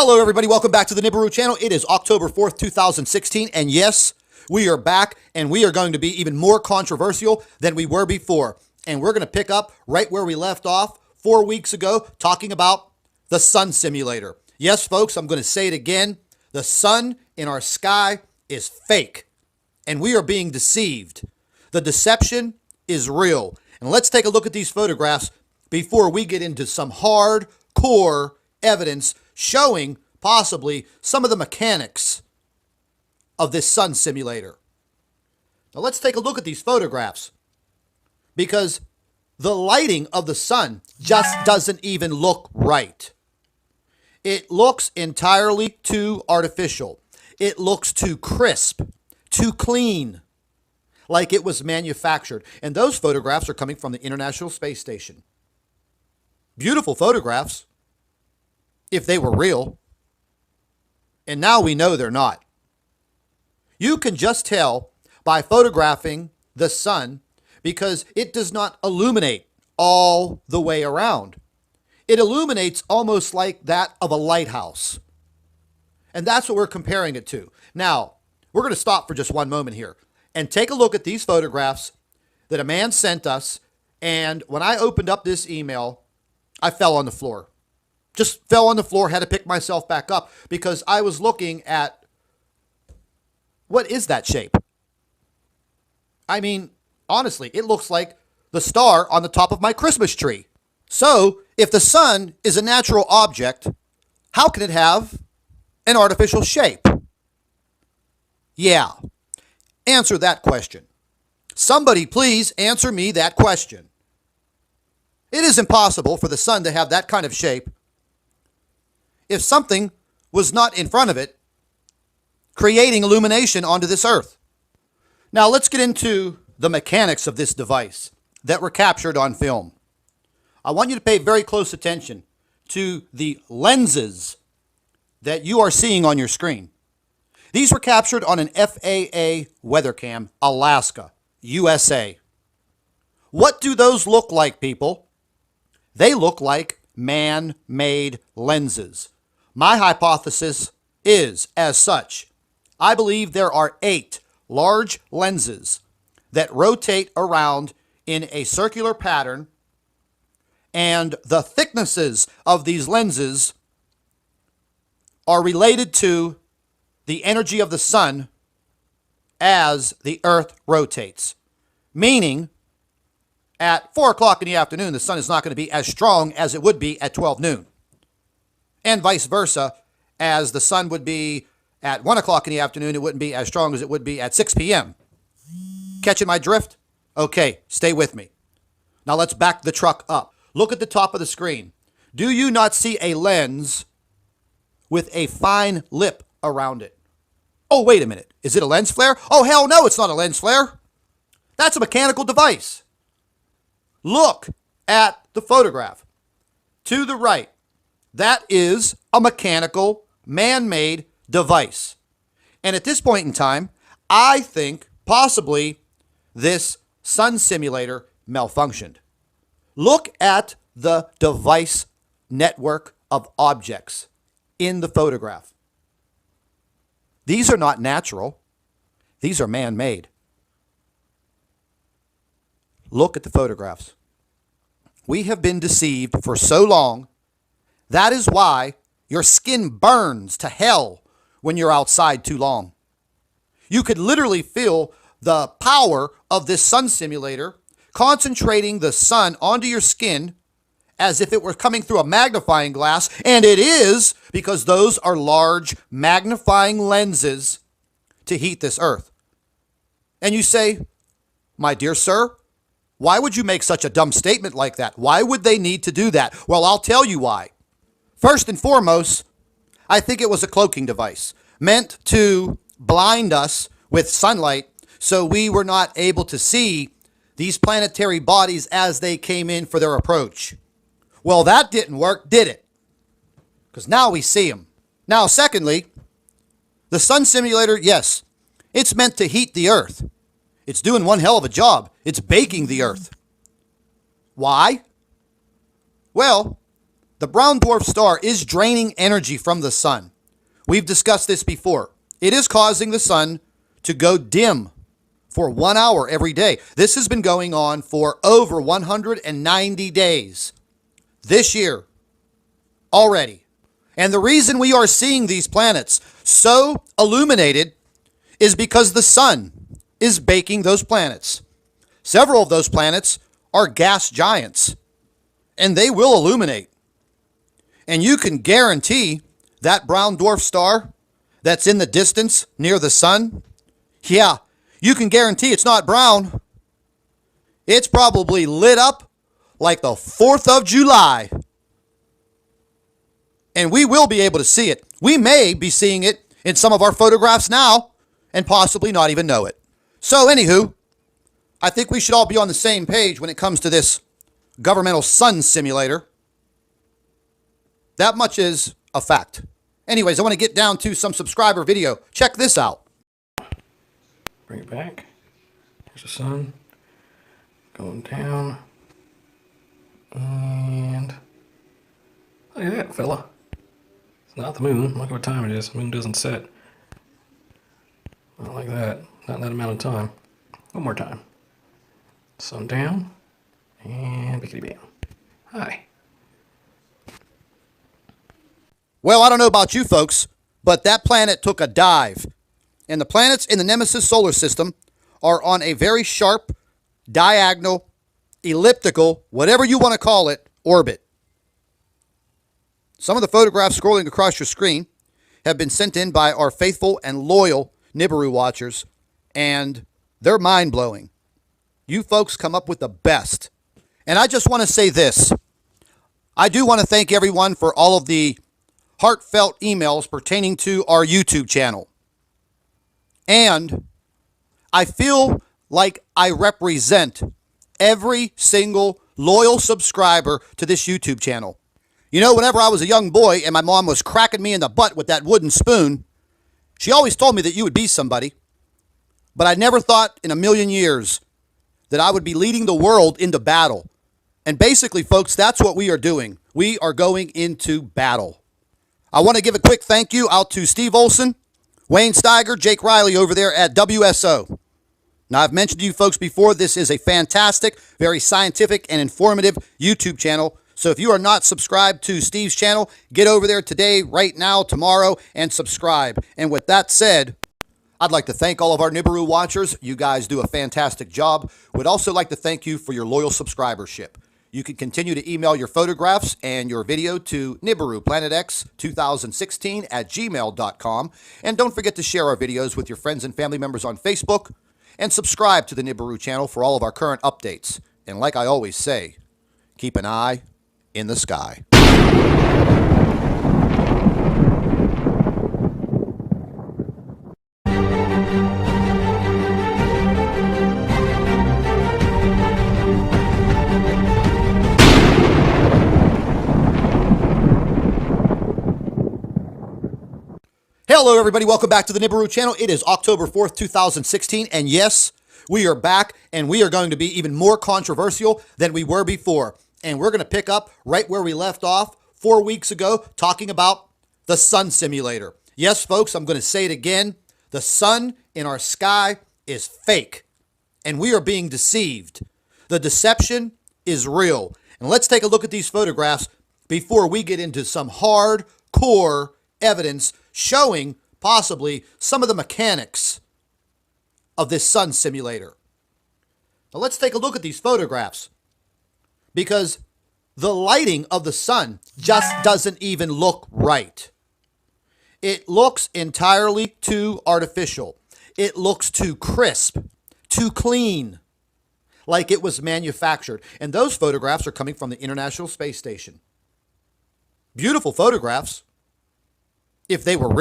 Hello, everybody. Welcome back to the Nibiru channel. It is October 4th, 2016. And yes, we are back, and we are going to be even more controversial than we were before. And we're going to pick up right where we left off 4 weeks ago, talking about the sun simulator. Yes, folks, I'm going to say it again. The sun in our sky is fake, and we are being deceived. The deception is real. And let's take a look at these photographs before we get into some hardcore evidence showing possibly some of the mechanics of this sun simulator. Now let's take a look at these photographs, because the lighting of the sun just doesn't even look right. It looks entirely too artificial. It looks too crisp, too clean, like it was manufactured. And those photographs are coming from the International Space Station. Beautiful photographs, if they were real. And now we know they're not. You can just tell by photographing the sun because it does not illuminate all the way around. It illuminates almost like that of a lighthouse. And that's what we're comparing it to. Now, we're going to stop for just one moment here and take a look at these photographs that a man sent us. And when I opened up this email, I fell on the floor. Just fell on the floor, had to pick myself back up because I was looking at, what is that shape? I mean, honestly, it looks like the star on the top of my Christmas tree. So, if the sun is a natural object, how can it have an artificial shape? Yeah, answer that question. Somebody please answer me that question. It is impossible for the sun to have that kind of shape if something was not in front of it, creating illumination onto this earth. Now let's get into the mechanics of this device that were captured on film. I want you to pay very close attention to the lenses that you are seeing on your screen. These were captured on an FAA weathercam, Alaska, USA. What do those look like, people? They look like man-made lenses. My hypothesis is as such. I believe there are 8 large lenses that rotate around in a circular pattern, and the thicknesses of these lenses are related to the energy of the sun as the earth rotates. Meaning, at 4 o'clock in the afternoon, the sun is not going to be as strong as it would be at 12 noon. And vice versa, as the sun would be at 1 o'clock in the afternoon, it wouldn't be as strong as it would be at 6 p.m. Catching my drift? Okay, stay with me. Now let's back the truck up. Look at the top of the screen. Do you not see a lens with a fine lip around it? Oh, wait a minute. Is it a lens flare? Oh, hell no, it's not a lens flare. That's a mechanical device. Look at the photograph. To the right, that is a mechanical, man-made device. And at this point in time, I think possibly this sun simulator malfunctioned. Look at the device network of objects in the photograph. These are not natural. These are man-made. Look at the photographs. We have been deceived for so long. That is why your skin burns to hell when you're outside too long. You could literally feel the power of this sun simulator concentrating the sun onto your skin as if it were coming through a magnifying glass, and it is, because those are large magnifying lenses to heat this earth. And you say, my dear sir, why would you make such a dumb statement like that? Why would they need to do that? Well, I'll tell you why. First and foremost, I think it was a cloaking device meant to blind us with sunlight so we were not able to see these planetary bodies as they came in for their approach. Well, that didn't work, did it? Because now we see them. Now, secondly, the sun simulator, yes, it's meant to heat the earth. It's doing one hell of a job. It's baking the earth. Why? Well, The brown dwarf star is draining energy from the sun. We've discussed this before. It is causing the sun to go dim for 1 hour every day. This has been going on for over 190 days this year already. And the reason we are seeing these planets so illuminated is because the sun is baking those planets. Several of those planets are gas giants, and they will illuminate. And you can guarantee that brown dwarf star that's in the distance near the sun, yeah, you can guarantee it's not brown. It's probably lit up like the 4th of July. And we will be able to see it. We may be seeing it in some of our photographs now and possibly not even know it. So anywho, I think we should all be on the same page when it comes to this governmental sun simulator. That much is a fact. Anyways, I want to get down to some subscriber video. Check this out. Bring it back. Here's the sun going down. And look at that, fella. It's not the moon. Look what time it is. The moon doesn't set. Not like that. Not in that amount of time. One more time. Sun down. And bickety bam. Hi. Well, I don't know about you folks, but that planet took a dive. And the planets in the Nemesis solar system are on a very sharp, diagonal, elliptical, whatever you want to call it, orbit. Some of the photographs scrolling across your screen have been sent in by our faithful and loyal Nibiru watchers, and they're mind-blowing. You folks come up with the best. And I just want to say this. I do want to thank everyone for all of the heartfelt emails pertaining to our YouTube channel. And I feel like I represent every single loyal subscriber to this YouTube channel. You know, whenever I was a young boy and my mom was cracking me in the butt with that wooden spoon, she always told me that you would be somebody. But I never thought in a million years that I would be leading the world into battle. And basically, folks, that's what we are doing. We are going into battle. I want to give a quick thank you out to Steve Olson, Wayne Steiger, Jake Riley over there at WSO. Now, I've mentioned to you folks before, this is a fantastic, very scientific and informative YouTube channel. So if you are not subscribed to Steve's channel, get over there today, right now, tomorrow, and subscribe. And with that said, I'd like to thank all of our Nibiru watchers. You guys do a fantastic job. Would also like to thank you for your loyal subscribership. You can continue to email your photographs and your video to NibiruPlanetX2016@gmail.com. And don't forget to share our videos with your friends and family members on Facebook. And subscribe to the Nibiru channel for all of our current updates. And like I always say, keep an eye in the sky. Hello, everybody. Welcome back to the Nibiru channel. It is October 4th, 2016. And yes, we are back, and we are going to be even more controversial than we were before. And we're going to pick up right where we left off 4 weeks ago, talking about the sun simulator. Yes, folks, I'm going to say it again. The sun in our sky is fake, and we are being deceived. The deception is real. And let's take a look at these photographs before we get into some hardcore evidence showing possibly some of the mechanics of this sun simulator. Now let's take a look at these photographs, because the lighting of the sun just doesn't even look right. It looks entirely too artificial. It looks too crisp, too clean, like it was manufactured. And those photographs are coming from the International Space Station. Beautiful photographs, if they were real.